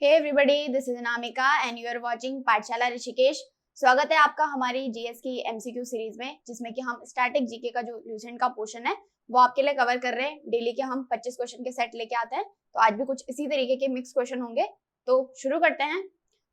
Hey everybody, this is Anamika and you are watching Pathshala Rishikesh. स्वागत है आपका हमारी जीएस की एमसीक्यू सीरीज में, जिसमें कि हम स्टैटिक जीके का जो ल्यूसेंट का पोर्शन है वो आपके लिए कवर कर रहे हैं। डेली के हम 25 क्वेश्चन के सेट लेके आते हैं, तो आज भी कुछ इसी तरीके के मिक्स क्वेश्चन होंगे। तो शुरू करते हैं।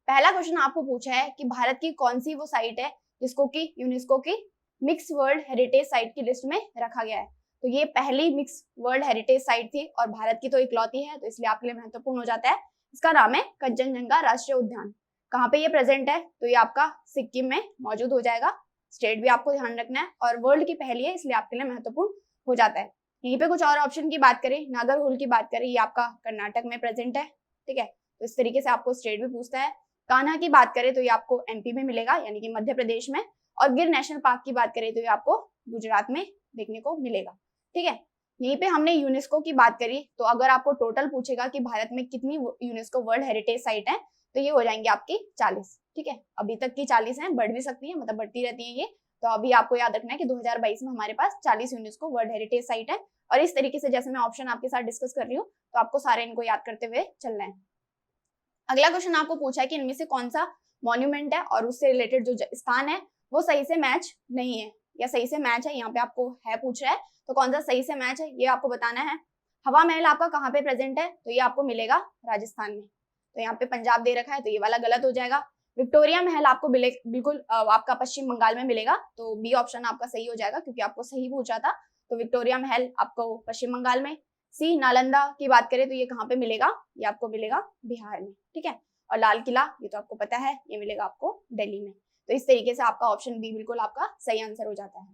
पहला क्वेश्चन आपको पूछा है कि भारत की कौन सी वो साइट है जिसको कि यूनेस्को की मिक्स वर्ल्ड हेरिटेज साइट की लिस्ट में रखा गया है। तो ये पहली मिक्स वर्ल्ड हेरिटेज साइट थी और भारत की तो इकलौती है, तो इसलिए आपके लिए महत्वपूर्ण हो जाता है। इसका नाम है कंचनजंगा राष्ट्रीय उद्यान। कहाँ पे ये प्रेजेंट है? तो ये आपका सिक्किम में मौजूद हो जाएगा। स्टेट भी आपको ध्यान रखना है और वर्ल्ड की पहली है, इसलिए आपके लिए महत्वपूर्ण हो जाता है। यहीं पे कुछ और ऑप्शन की बात करें, नागरहोल की बात करें, ये आपका कर्नाटक में प्रेजेंट है। ठीक है, तो इस तरीके से आपको स्टेट भी पूछता है। कान्हा की बात करें तो ये आपको एमपी में मिलेगा, यानी कि मध्य प्रदेश में। और गिर नेशनल पार्क की बात करें तो ये आपको गुजरात में देखने को मिलेगा। ठीक है, यहीं पे हमने यूनेस्को की बात करी, तो अगर आपको टोटल पूछेगा कि भारत में कितनी यूनेस्को वर्ल्ड हेरिटेज साइट है, तो ये हो जाएंगी आपकी 40। ठीक है, अभी तक की 40 हैं, बढ़ भी सकती है, मतलब बढ़ती रहती है ये। तो अभी आपको याद रखना है कि 2022 में हमारे पास 40 यूनेस्को वर्ल्ड हेरिटेज साइट है। और इस तरीके से जैसे मैं ऑप्शन आपके साथ डिस्कस कर रही हूँ, तो आपको सारे इनको याद करते हुए चलना है। अगला क्वेश्चन आपको पूछा है कि इनमें से कौन सा मॉन्यूमेंट है और उससे रिलेटेड जो स्थान है वो सही से मैच नहीं है या सही से मैच है। यहाँ पे आपको है पूछ रहा है, तो कौन सा सही से मैच है ये आपको बताना है। हवा महल आपका कहाँ पे प्रेजेंट है? तो ये आपको मिलेगा राजस्थान में। तो यहाँ पे पंजाब दे रखा है, तो ये वाला गलत हो जाएगा। विक्टोरिया महल आपको बिल्कुल आपका पश्चिम बंगाल में मिलेगा, तो बी ऑप्शन आपका सही हो जाएगा क्योंकि आपको सही पूछा था। तो विक्टोरिया महल आपको पश्चिम बंगाल में। सी नालंदा की बात करें तो ये कहाँ पे मिलेगा? ये आपको मिलेगा बिहार में। ठीक है, और लाल किला ये तो आपको पता है, ये मिलेगा आपको दिल्ली में। तो इस तरीके से आपका ऑप्शन बी बिल्कुल आपका सही आंसर हो जाता है।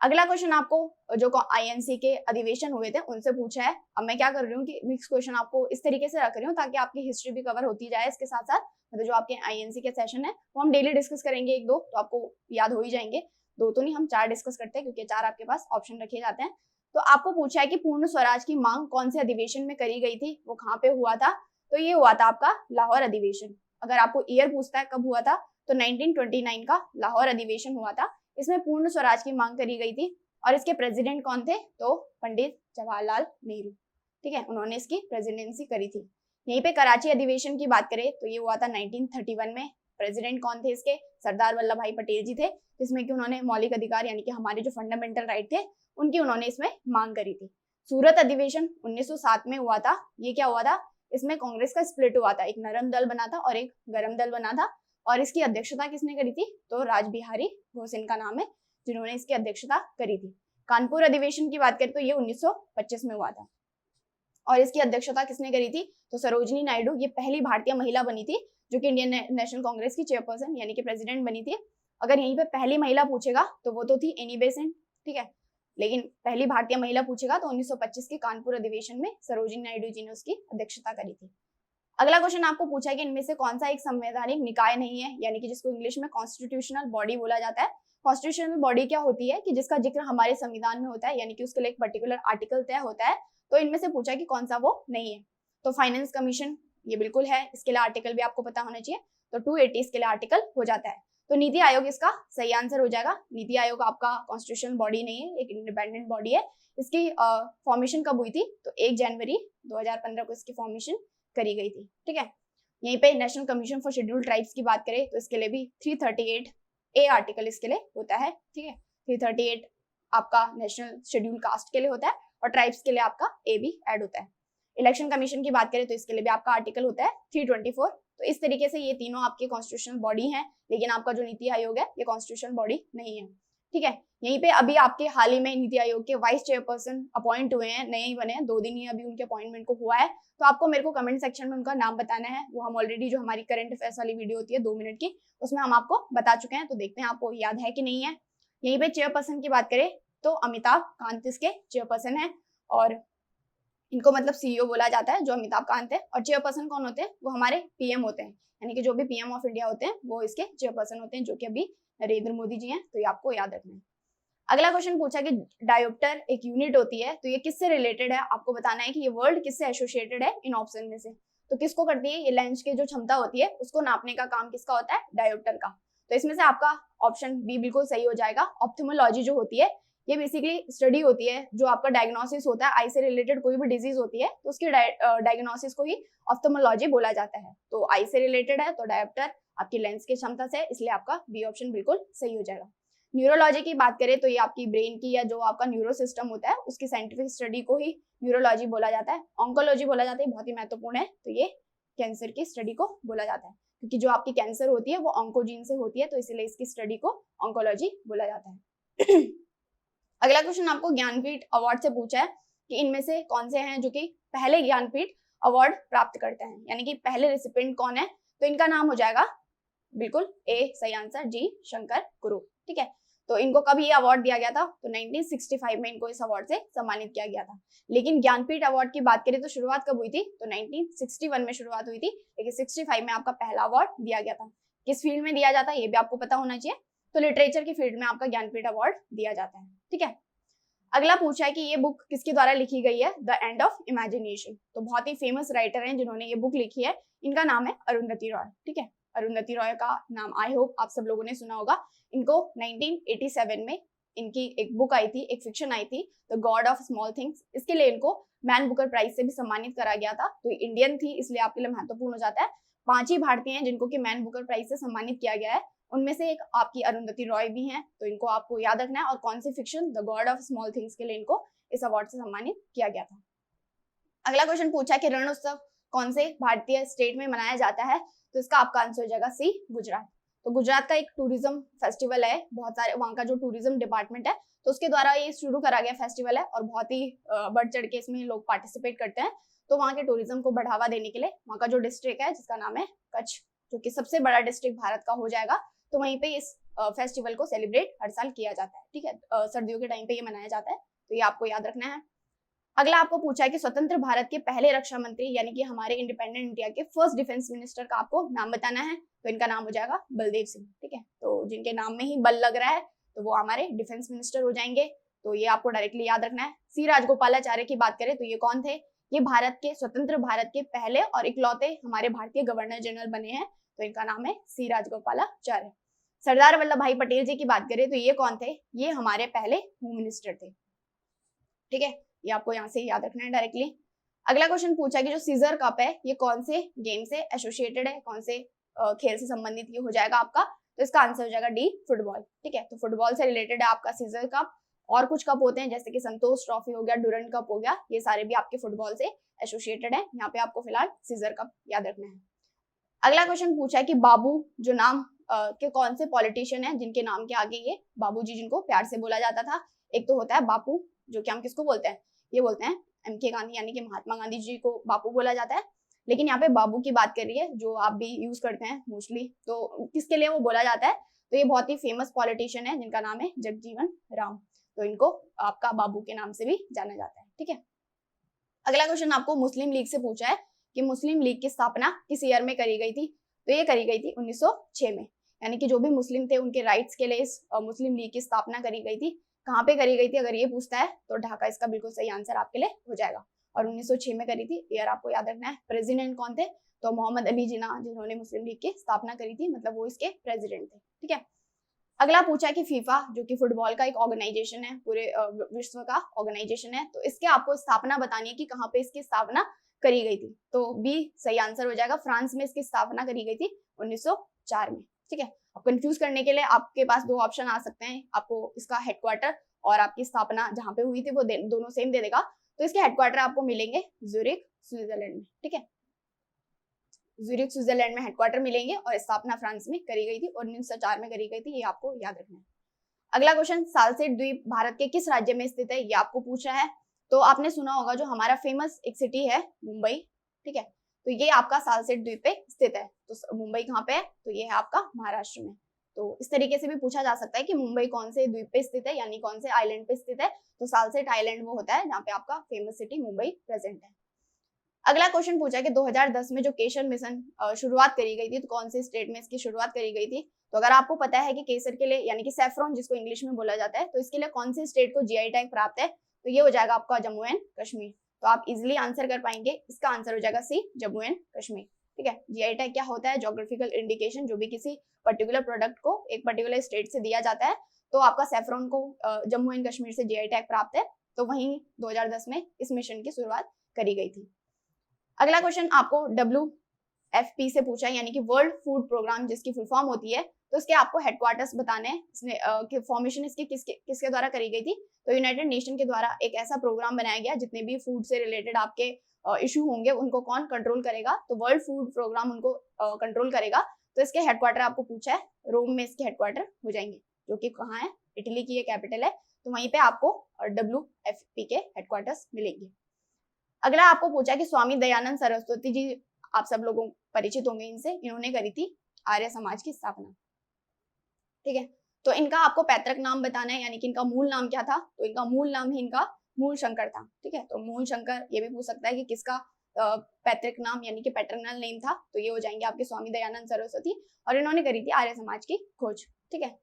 अगला क्वेश्चन आपको जो आईएनसी के अधिवेशन हुए थे उनसे पूछा है। अब मैं क्या कर रही हूँ कि मिक्स क्वेश्चन आपको इस तरीके से रख रही हूँ ताकि आपकी हिस्ट्री भी कवर होती जाए। इसके साथ साथ मतलब जो आपके आईएनसी के सेशन है वो हम डेली डिस्कस करेंगे, एक दो तो आपको याद हो ही जाएंगे। दो तो नहीं, हम 4 डिस्कस करते हैं क्योंकि 4 आपके पास ऑप्शन रखे जाते हैं। तो आपको पूछा है कि पूर्ण स्वराज की मांग कौन से अधिवेशन में करी गई थी, वो कहाँ पे हुआ था? तो ये हुआ था आपका लाहौर अधिवेशन। अगर आपको ईयर पूछता है कब हुआ था, तो 1929 का लाहौर अधिवेशन हुआ था। इसमें पूर्ण स्वराज की मांग करी गई थी और इसके प्रेसिडेंट कौन थे? तो पंडित जवाहरलाल नेहरू। ठीक है, उन्होंने इसकी प्रेसिडेंसी करी थी। यहीं पे कराची अधिवेशन की बात करें तो ये हुआ था 1931 में। प्रेसिडेंट कौन थे इसके? सरदार वल्लभ भाई पटेल जी थे, जिसमें कि उन्होंने मौलिक अधिकार यानी कि हमारे जो फंडामेंटल राइट थे उनकी उन्होंने इसमें मांग करी थी। सूरत अधिवेशन 1907 में हुआ था। ये क्या हुआ था? इसमें कांग्रेस का स्प्लिट हुआ था, एक नरम दल बना था और एक गरम दल बना था। और इसकी अध्यक्षता किसने करी थी? तो राजबिहारी घोष इनका नाम है, जिन्होंने इसकी अध्यक्षता करी थी। कानपुर अधिवेशन की बात करें तो ये 1925 में हुआ था और इसकी अध्यक्षता किसने करी थी? तो सरोजिनी नायडू। ये पहली भारतीय महिला बनी थी जो कि इंडियन नेशनल कांग्रेस की चेयरपर्सन यानी कि प्रेसिडेंट बनी थी। अगर यहीं पे पहली महिला पूछेगा तो वो तो थी एनी बेसेंट। ठीक है, लेकिन पहली भारतीय महिला पूछेगा तो 1925 के कानपुर अधिवेशन में सरोजिनी नायडू जी ने उसकी अध्यक्षता करी थी। अगला क्वेश्चन आपको पूछा है कि इनमें से कौन सा एक संवैधानिक निकाय नहीं है, यानी कि जिसको इंग्लिश में कॉन्स्टिट्यूशनल बॉडी बोला जाता है। कॉन्स्टिट्यूशनल बॉडी क्या होती है? कि जिसका जिक्र हमारे संविधान में होता है, यानी कि उसके लिए एक पर्टिकुलर आर्टिकल तय होता है। तो इनमें से पूछा है कि कौन सा वो नहीं है। तो फाइनेंस कमीशन ये बिल्कुल है, इसके लिए आर्टिकल भी आपको पता होना चाहिए। तो 280 इसके लिए आर्टिकल हो जाता है। तो नीति आयोग इसका सही आंसर हो जाएगा। नीति आयोग आपका कॉन्स्टिट्यूशनल बॉडी नहीं है, एक इंडिपेंडेंट बॉडी है। इसकी फॉर्मेशन कब हुई थी? तो 1 जनवरी 2015 को इसकी फॉर्मेशन करी गई थी। ठीक है, यहीं पे national commission for scheduled tribes की बात करें तो इसके लिए भी 338 ए आर्टिकल इसके लिए होता है। ठीक है, 338 आपका नेशनल शेड्यूल कास्ट के लिए होता है और ट्राइब्स के लिए आपका ए भी ऐड होता है। इलेक्शन कमीशन की बात करें तो इसके लिए भी आपका आर्टिकल होता है 324। तो इस तरीके से ये तीनों आपके कॉन्स्टिट्यूशनल बॉडी हैं, लेकिन आपका जो नीति आयोग है ये कॉन्स्टिट्यूशनल बॉडी नहीं है। ठीक है, यहीं पे अभी आपके हाल ही में नीति आयोग के वाइस चेयरपर्सन अपॉइंट हुए हैं, नए ही बने हैं, 2 दिन ही अभी उनके अपॉइंटमेंट को हुआ है। तो आपको मेरे को कमेंट सेक्शन में उनका नाम बताना है। वो हम ऑलरेडी जो हमारी करंट अफेयर्स वाली वीडियो होती है 2 मिनट की, उसमें हम आपको बता चुके हैं। तो देखते हैं आपको याद है कि नहीं है। यहीं पे चेयरपर्सन की बात करें तो अमिताभ कांत इसके चेयरपर्सन है और इनको मतलब सीईओ बोला जाता है, जो अमिताभ कांत है। और चेयरपर्सन कौन होते हैं? वो हमारे पीएम होते हैं, यानी कि जो भी पीएम ऑफ इंडिया होते हैं वो इसके चेयरपर्सन होते हैं, जो कि अभी नरेंद्र मोदी जी हैं। तो ये आपको याद रखना है। अगला क्वेश्चन पूछा कि डायोप्टर एक यूनिट होती है, तो ये किससे रिलेटेड है? आपको बताना है कि ये वर्ड किससे एसोसिएटेड है इन ऑप्शन में से। तो किसको करती है? ये लेंस की जो क्षमता होती है उसको नापने का काम किसका होता है? डायोप्टर का। तो इसमें से आपका ऑप्शन बी बिल्कुल सही हो जाएगा। ऑप्थेमोलॉजी जो होती है ये बेसिकली स्टडी होती है जो आपका डायग्नोसिस होता है, आई से रिलेटेड कोई भी डिजीज होती है तो उसकी डायग्नोसिस को ही ऑप्थेल्मोलॉजी बोला जाता है। तो आई से रिलेटेड है तो डायोप्टर आपकी लेंस की क्षमता से, इसलिए आपका बी ऑप्शन बिल्कुल सही हो जाएगा। न्यूरोलॉजी की बात करें तो ये आपकी ब्रेन की या जो आपका न्यूरो सिस्टम होता है उसकी साइंटिफिक स्टडी को ही न्यूरोलॉजी बोला जाता है। ऑन्कोलॉजी बोला जाता है, बहुत ही महत्वपूर्ण है, तो ये कैंसर की स्टडी को बोला जाता है, क्योंकि जो आपकी कैंसर होती है वो ऑन्कोजीन से होती है, तो इसीलिए इसकी स्टडी को ऑन्कोलॉजी बोला जाता है। अगला क्वेश्चन आपको ज्ञानपीठ अवार्ड से पूछा है कि इनमें से कौन से हैं जो कि पहले ज्ञानपीठ अवार्ड प्राप्त करते हैं, यानी कि पहले रेसिपिएंट कौन है, तो इनका नाम हो जाएगा बिल्कुल ए सही आंसर जी शंकर कुरूप। ठीक है, तो इनको कब ये अवार्ड दिया गया था, तो 1965 में इनको इस अवार्ड से सम्मानित किया गया था। लेकिन ज्ञानपीठ अवार्ड की बात करें तो शुरुआत कब हुई थी, तो 1961 में शुरुआत हुई थी, लेकिन 65 में आपका पहला अवार्ड दिया गया था। किस फील्ड में दिया जाता है ये भी आपको पता होना चाहिए, तो लिटरेचर की फील्ड में आपका ज्ञानपीठ अवार्ड दिया जाता है। ठीक है, अगला पूछा है कि ये बुक किसके द्वारा लिखी गई है, द एंड ऑफ इमेजिनेशन। तो बहुत ही फेमस राइटर हैं जिन्होंने ये बुक लिखी है, इनका नाम है अरुंधति रॉय। ठीक है, अरुंधति रॉय का नाम आई होप आप सब लोगों ने सुना होगा। इनको 1987 में इनकी एक बुक आई थी, एक फिक्शन आई थी, the God of small things. इसके लिए इनको मैन बुकर प्राइज से भी सम्मानित करा गया था, तो इंडियन थी इसलिए आपके लिए महत्वपूर्ण हो जाता है। 5 ही भारतीय हैं जिनको कि मैन बुकर प्राइज से सम्मानित किया गया है, उनमें से एक आपकी अरुंधति रॉय भी हैं, तो इनको आपको याद रखना है। और कौन सी fiction, the God of small things के लिए इनको इस अवार्ड से सम्मानित किया गया था। अगला क्वेश्चन पूछा कि रण उत्सव कौन से भारतीय स्टेट में मनाया जाता है, तो इसका आपका आंसर हो जाएगा सी गुजरात। तो गुजरात का एक टूरिज्म फेस्टिवल है, बहुत सारे वहाँ का जो टूरिज्म डिपार्टमेंट है तो उसके द्वारा ये शुरू करा गया फेस्टिवल है, और बहुत ही बढ़ चढ़ के इसमें लोग पार्टिसिपेट करते हैं। तो वहाँ के टूरिज्म को बढ़ावा देने के लिए वहाँ का जो डिस्ट्रिक्ट है जिसका नाम है कच्छ, जो कि सबसे बड़ा डिस्ट्रिक्ट भारत का हो जाएगा, तो वहीं पे इस फेस्टिवल को सेलिब्रेट हर साल किया जाता है। ठीक है, सर्दियों के टाइम पे ये मनाया जाता है, तो ये आपको याद रखना है। अगला आपको पूछा है कि स्वतंत्र भारत के पहले रक्षा मंत्री यानी कि हमारे इंडिपेंडेंट इंडिया के फर्स्ट डिफेंस मिनिस्टर का आपको नाम बताना है, तो इनका नाम हो जाएगा बलदेव सिंह। ठीक है, तो जिनके नाम में ही बल लग रहा है तो वो हमारे डिफेंस मिनिस्टर हो जाएंगे, तो ये आपको डायरेक्टली याद रखना है। सी राजगोपालाचार्य की बात करें तो ये कौन थे, ये भारत के स्वतंत्र भारत के पहले और इकलौते हमारे भारतीय गवर्नर जनरल बने हैं, तो इनका नाम है सी राजगोपालाचार्य। सरदार वल्लभ भाई पटेल जी की बात करें तो ये कौन थे, ये हमारे पहले होम मिनिस्टर थे। ठीक है, ये आपको यहाँ से याद रखना है डायरेक्टली। अगला क्वेश्चन पूछा कि जो सीजर कप है ये कौन से गेम से एसोसिएटेड है, कौन से खेल से संबंधित ये हो जाएगा आपका, तो इसका आंसर हो जाएगा डी फुटबॉल। ठीक है, तो फुटबॉल से रिलेटेड है आपका सीजर कप। और कुछ कप होते हैं जैसे कि संतोष ट्रॉफी हो गया, डुरंड कप हो गया, ये सारे भी आपके फुटबॉल से एसोसिएटेड है। यहाँ पे आपको फिलहाल सीजर कप याद रखना है। अगला क्वेश्चन पूछा है कि बाबू जो नाम के कौन से पॉलिटिशियन है जिनके नाम के आगे ये बाबूजी जिनको प्यार से बोला जाता था। एक तो होता है बापू, जो कि हम किसको बोलते हैं, ये बोलते हैं एमके गांधी, यानी कि महात्मा गांधी जी को बापू बोला जाता है। लेकिन यहाँ पे बाबू की बात कर रही है जो आप भी यूज करते हैं मोस्टली, तो किसके लिए वो बोला जाता है, तो ये बहुत ही फेमस पॉलिटिशियन है जिनका नाम है जगजीवन राम, तो इनको आपका बाबू के नाम से भी जाना जाता है। ठीक है, अगला क्वेश्चन आपको मुस्लिम लीग से पूछा है कि मुस्लिम लीग की स्थापना किस ईयर में करी गई थी, तो ये करी गई थी 1906 में, यानी कि जो भी मुस्लिम थे उनके राइट्स के लिए इस मुस्लिम लीग की स्थापना करी गई थी। कहाँ पे करी गई थी अगर ये पूछता है तो ढाका इसका बिल्कुल सही आंसर आपके लिए हो जाएगा, और 1906 में करी थी। ईयर आपको याद रखना है। प्रेसिडेंट कौन थे, तो मोहम्मद अली जिन्ना जिन्होंने मुस्लिम लीग की स्थापना करी थी, मतलब वो इसके प्रेसिडेंट थे। ठीक है, अगला पूछा है कि फीफा जो कि फुटबॉल का एक ऑर्गेनाइजेशन है, पूरे विश्व का ऑर्गेनाइजेशन है, तो इसके आपको स्थापना बतानी है कि कहाँ पे इसकी स्थापना करी गई थी, तो बी सही आंसर हो जाएगा। फ्रांस में इसकी स्थापना करी गई थी 1904 में। ठीक है, अब कंफ्यूज करने के लिए आपके पास 2 ऑप्शन आ सकते हैं, आपको इसका हेडक्वार्टर और आपकी स्थापना जहां पे हुई थी वो दोनों सेम दे देगा, तो इसके हेडक्वार्टर आपको मिलेंगे ज़ुरिक स्विट्जरलैंड में। ठीक है, ज़ुरिक स्विट्जरलैंड में हेडक्वार्टर मिलेंगे, और स्थापना फ्रांस में करी गई थी और 1904 में करी गई थी, ये आपको याद रखना है। अगला क्वेश्चन, सालसेट द्वीप भारत के किस राज्य में स्थित है, ये आपको पूछा है। तो आपने सुना होगा जो हमारा फेमस एक सिटी है मुंबई। ठीक है, तो ये आपका सालसेट द्वीप पे स्थित है, तो मुंबई कहाँ पे है, तो ये है आपका महाराष्ट्र में। तो इस तरीके से भी पूछा जा सकता है कि मुंबई कौन से द्वीप पे स्थित है, यानी कौन से आइलैंड पे स्थित है, तो सालसेट आइलैंड वो होता है जहाँ पे आपका फेमस सिटी मुंबई प्रेजेंट है। अगला क्वेश्चन पूछा कि 2010 में जो केसर मिशन शुरुआत करी गई थी, तो कौन से स्टेट में इसकी शुरुआत करी गई थी, तो अगर आपको पता है कि केसर के लिए यानी कि सैफरॉन जिसको इंग्लिश में बोला जाता है, तो इसके लिए कौन से स्टेट को जीआई टैग प्राप्त है, तो ये हो जाएगा आपका जम्मू एंड कश्मीर। तो आप इजिली आंसर कर पाएंगे, इसका आंसर हो जाएगा सी जम्मू एंड कश्मीर। ठीक है, जीआई टैग क्या होता है, ज्योग्राफिकल इंडिकेशन, जो भी किसी पर्टिकुलर प्रोडक्ट को एक पर्टिकुलर स्टेट से दिया जाता है, तो आपका सैफरॉन को जम्मू एंड कश्मीर से जीआई टैग प्राप्त है, तो वहीं 2010 में इस मिशन की शुरुआत करी गई थी। अगला क्वेश्चन आपको WFP से पूछा है, यानी कि वर्ल्ड फूड प्रोग्राम, जिसकी फुल फॉर्म होती है, तो इसके आपको हेडक्वार्टर्स बताने हैं। इसने फॉर्मेशन इसकी किसके द्वारा करी गई थी, तो यूनाइटेड नेशन के द्वारा एक ऐसा प्रोग्राम बनाया गया जितने भी फूड से रिलेटेड आपके इशू होंगे उनको कौन कंट्रोल करेगा, तो वर्ल्ड फूड प्रोग्राम उनको कंट्रोल करेगा। तो इसके हेडक्वार्टर आपको पूछा है, रोम में इसके हेडक्वार्टर हो जाएंगे, जो कि कहाँ है, इटली की ये कैपिटल है, तो वहीं पे आपको WFP के हेडक्वार्टर्स मिलेंगे। अगला आपको पूछा कि स्वामी दयानंद सरस्वती जी, आप सब लोगों परिचित होंगे इनसे, इन्होंने करी थी आर्य समाज की स्थापना। ठीक है, तो इनका आपको पैतृक नाम बताना है, यानी कि इनका मूल नाम क्या था, तो इनका मूल नाम ही इनका मूल शंकर था। ठीक है, तो मूल शंकर, ये भी पूछ सकता है कि किसका पैतृक नाम यानी कि पैटर्नल नेम था, तो ये हो जाएंगे आपके स्वामी दयानंद सरस्वती, और इन्होंने करी थी आर्य समाज की खोज। ठीक है,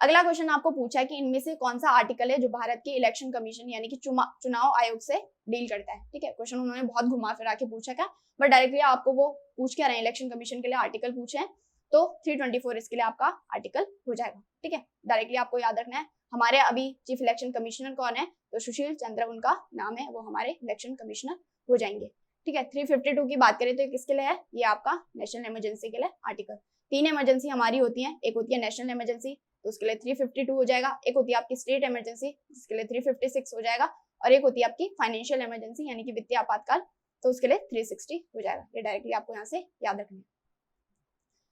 अगला क्वेश्चन आपको पूछा है कि इनमें से कौन सा आर्टिकल है जो भारत के इलेक्शन कमीशन यानी कि चुनाव आयोग से डील करता है। ठीक है, क्वेश्चन उन्होंने बहुत घुमा फिरा के पूछा क्या, बट डायरेक्टली आपको वो पूछ क्या रहे हैं, इलेक्शन कमीशन के लिए आर्टिकल पूछे हैं, तो 324 इसके लिए आपका आर्टिकल हो जाएगा। ठीक है, डायरेक्टली आपको याद रखना है। हमारे अभी चीफ इलेक्शन कमिश्नर कौन है, तो सुशील चंद्र उनका नाम है, वो हमारे इलेक्शन कमिश्नर हो जाएंगे। ठीक है, 352 की बात करें तो किसके लिए है, ये आपका नेशनल इमरजेंसी के लिए आर्टिकल। 3 इमरजेंसी हमारी होती है, एक होती है नेशनल इमरजेंसी, तो उसके लिए 352 हो जाएगा, एक होती है आपकी स्टेट इमरजेंसी जिसके लिए 356 हो जाएगा, और एक होती है आपकी फाइनेंशियल इमरजेंसी यानी कि वित्तीय आपातकाल, तो उसके लिए 360 हो जाएगा। ये डायरेक्टली आपको यहाँ से याद रखना है।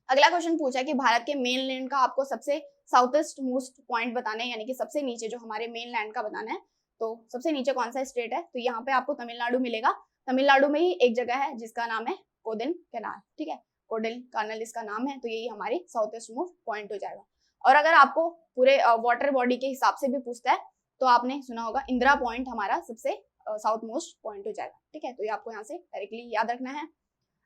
अगला क्वेश्चन पूछा है कि भारत के मेन लैंड का आपको सबसे साउथेस्ट मोस्ट पॉइंट बताना है, यानी कि सबसे नीचे जो हमारे मेन लैंड का बताना है, तो सबसे नीचे कौन सा स्टेट है, तो यहाँ पे आपको तमिलनाडु मिलेगा। तमिलनाडु में ही एक जगह है जिसका नाम है कोदिन कैनाल। ठीक है, कोडिन कैनाल इसका नाम है, तो यही हमारी साउथेस्ट मोस्ट पॉइंट हो जाएगा। और अगर आपको पूरे वाटर बॉडी के हिसाब से भी पूछता है, तो आपने सुना होगा इंदिरा पॉइंट हमारा सबसे साउथ मोस्ट पॉइंट हो जाएगा। ठीक है, तो ये आपको यहाँ से डायरेक्टली याद रखना है।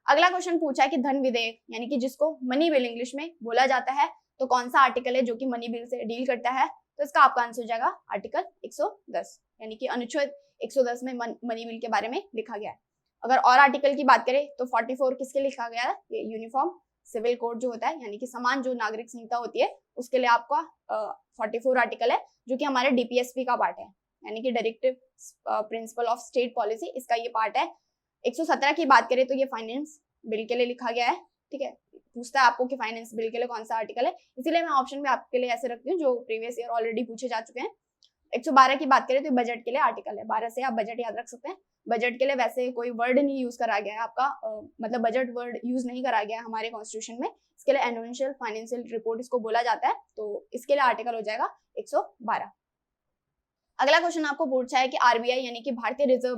अगला क्वेश्चन पूछा है कि धन विधेयक यानी कि जिसको मनी बिल इंग्लिश में बोला जाता है, तो कौन सा आर्टिकल है जो कि मनी बिल से डील करता है, तो इसका आपका आंसर हो जाएगा आर्टिकल 110, यानी कि अनुच्छेद 110 में मनी बिल के बारे में लिखा गया है। अगर और आर्टिकल की बात करें तो 44 किसके लिखा गया है, ये यूनिफॉर्म सिविल कोड जो होता है, यानी कि समान जो नागरिक संहिता होती है, उसके लिए आपका 44 आर्टिकल है, जो कि हमारे DPSP का पार्ट है, यानी कि directive principle of state policy, इसका ये पार्ट है। 117 की बात करें तो ये फाइनेंस बिल के लिए लिखा गया है। ठीक है, पूछता है आपको कि फाइनेंस बिल के लिए कौन सा आर्टिकल है, इसीलिए मैं ऑप्शन में आपके लिए ऐसे रखती हूँ जो प्रीवियस ईयर ऑलरेडी पूछे जा चुके हैं। 112 की बात करें तो बजट के लिए आर्टिकल है, 12 से आप बजट याद रख सकते हैं। बजट के लिए वैसे कोई वर्ड नहीं यूज करा गया है आपका, मतलब बजट वर्ड यूज नहीं करा गया है हमारे कॉन्स्टिट्यूशन में, इसके लिए एनुअल फाइनेंशियल रिपोर्ट इसको बोला जाता है, तो इसके लिए आर्टिकल हो जाएगा 112। अगला क्वेश्चन आपको पूछा है कि RBI यानी कि भारतीय रिजर्व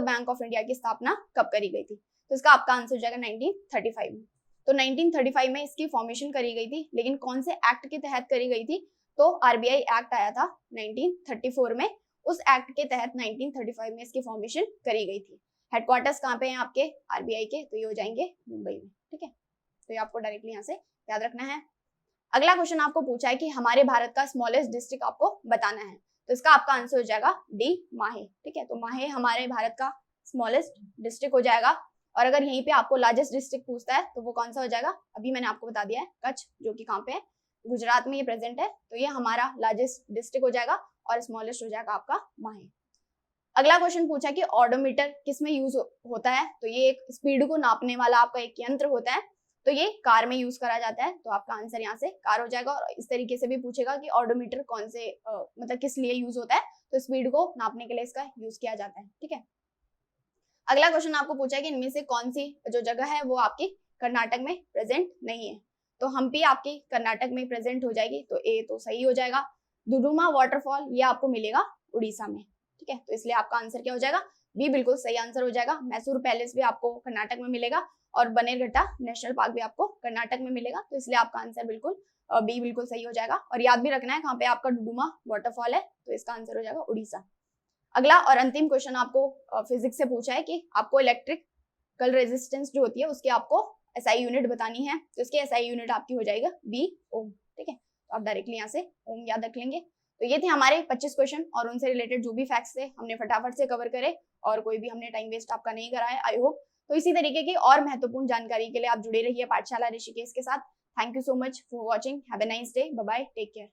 बैंक ऑफ इंडिया की स्थापना कब करी गई थी, तो इसका आपका आंसर हो जाएगा 1935 में। तो 1935 में इसकी फॉर्मेशन करी गई थी, लेकिन कौन से एक्ट के तहत करी गई थी, तो RBI एक्ट आया था 1934 में, उस एक्ट के तहत 1935 में इसकी फॉर्मेशन करी गई थी। हेडक्वार्टर्स कहाँ पे हैं आपके RBI के, तो ये हो जाएंगे मुंबई में। ठीक है, तो ये आपको डायरेक्टली यहाँ से याद रखना है। अगला क्वेश्चन आपको पूछा है कि हमारे भारत का स्मॉलेस्ट डिस्ट्रिक्ट आपको बताना है, तो इसका आपका आंसर हो जाएगा D माहे। ठीक है, तो माहे हमारे भारत का स्मॉलेस्ट डिस्ट्रिक्ट हो जाएगा। और अगर यहीं पे आपको लार्जेस्ट डिस्ट्रिक्ट पूछता है तो वो कौन सा हो जाएगा, अभी मैंने आपको बता दिया है, कच्छ, जो कि कहाँ पे है, गुजरात में ये प्रेजेंट है, तो ये हमारा लार्जेस्ट डिस्ट्रिक्ट हो जाएगा, और स्मॉलेस्ट हो जाएगा आपका माहे। अगला क्वेश्चन पूछा कि ऑडोमीटर किस में यूज होता है, तो ये एक स्पीड को नापने वाला आपका एक यंत्र होता है, तो ये कार में यूज करा जाता है, तो आपका आंसर यहाँ से कार हो जाएगा। और इस तरीके से भी पूछेगा कि ऑडोमीटर कौन से मतलब किस लिए यूज होता है, तो स्पीड को नापने के लिए इसका यूज किया जाता है। ठीक है, अगला क्वेश्चन आपको पूछा है कि इनमें से कौन सी जो जगह है वो आपकी कर्नाटक में प्रेजेंट नहीं है, तो हम्पी आपकी कर्नाटक में प्रेजेंट हो जाएगी, तो ए तो सही हो जाएगा। दुडुमा वाटरफॉल ये आपको मिलेगा उड़ीसा में। ठीक है, तो इसलिए आपका आंसर क्या हो जाएगा, बी बिल्कुल सही आंसर हो जाएगा। मैसूर पैलेस भी आपको कर्नाटक में मिलेगा, और बनेरघट्टा नेशनल पार्क भी आपको कर्नाटक में मिलेगा, तो इसलिए आपका आंसर बिल्कुल बी बिल्कुल सही हो जाएगा। और याद भी रखना है कहाँ पे आपका डुडुमा वाटरफॉल है, तो इसका आंसर हो जाएगा उड़ीसा। अगला और अंतिम क्वेश्चन आपको फिजिक्स से पूछा है कि आपको इलेक्ट्रिकल रेजिस्टेंस जो होती है उसकी आपको SI यूनिट बतानी है, तो इसकी SI यूनिट आपकी हो जाएगा बी ओम। ठीक है, तो आप डायरेक्टली यहाँ से ओम याद रख लेंगे। तो ये थे हमारे 25 क्वेश्चन, और उनसे रिलेटेड जो भी फैक्ट्स थे हमने फटाफट से कवर करे, और कोई भी हमने टाइम वेस्ट आपका नहीं करा है, आई होप। तो इसी तरीके की और महत्वपूर्ण जानकारी के लिए आप जुड़े रहिए पाठशाला ऋषिकेश के साथ। Thank you so much for watching, have a nice day, bye bye, take care.